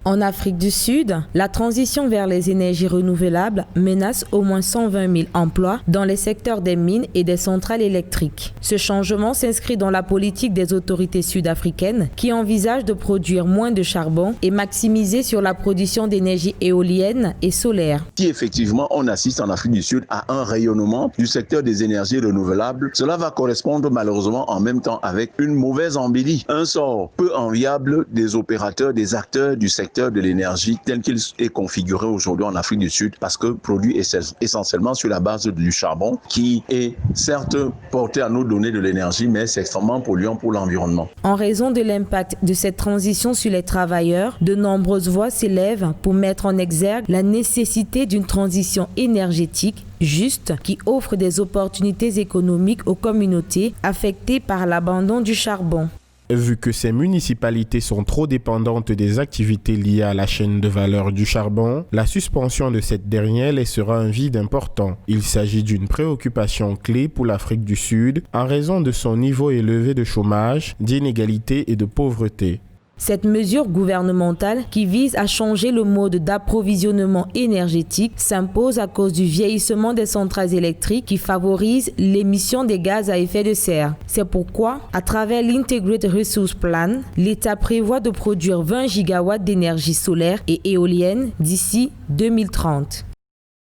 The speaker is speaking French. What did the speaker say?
En Afrique du Sud, la transition vers les énergies renouvelables menace au moins 120 000 emplois dans les secteurs des mines et des centrales électriques. Ce changement s'inscrit dans la politique des autorités sud-africaines qui envisagent de produire moins de charbon et maximiser sur la production d'énergie éolienne et solaire. Si effectivement on assiste en Afrique du Sud à un rayonnement du secteur des énergies renouvelables, cela va correspondre malheureusement en même temps avec une mauvaise embellie, un sort peu enviable des opérateurs, des acteurs du secteur de l'énergie tel qu'il est configuré aujourd'hui en Afrique du Sud, parce que produit essentiellement sur la base du charbon qui est certes porté à nous donner de l'énergie, mais c'est extrêmement polluant pour l'environnement. En raison de l'impact de cette transition sur les travailleurs, de nombreuses voix s'élèvent pour mettre en exergue la nécessité d'une transition énergétique juste qui offre des opportunités économiques aux communautés affectées par l'abandon du charbon. Vu que ces municipalités sont trop dépendantes des activités liées à la chaîne de valeur du charbon, la suspension de cette dernière laissera un vide important. Il s'agit d'une préoccupation clé pour l'Afrique du Sud en raison de son niveau élevé de chômage, d'inégalité et de pauvreté. Cette mesure gouvernementale qui vise à changer le mode d'approvisionnement énergétique s'impose à cause du vieillissement des centrales électriques qui favorise l'émission des gaz à effet de serre. C'est pourquoi, à travers l'Integrated Resource Plan, l'État prévoit de produire 20 gigawatts d'énergie solaire et éolienne d'ici 2030.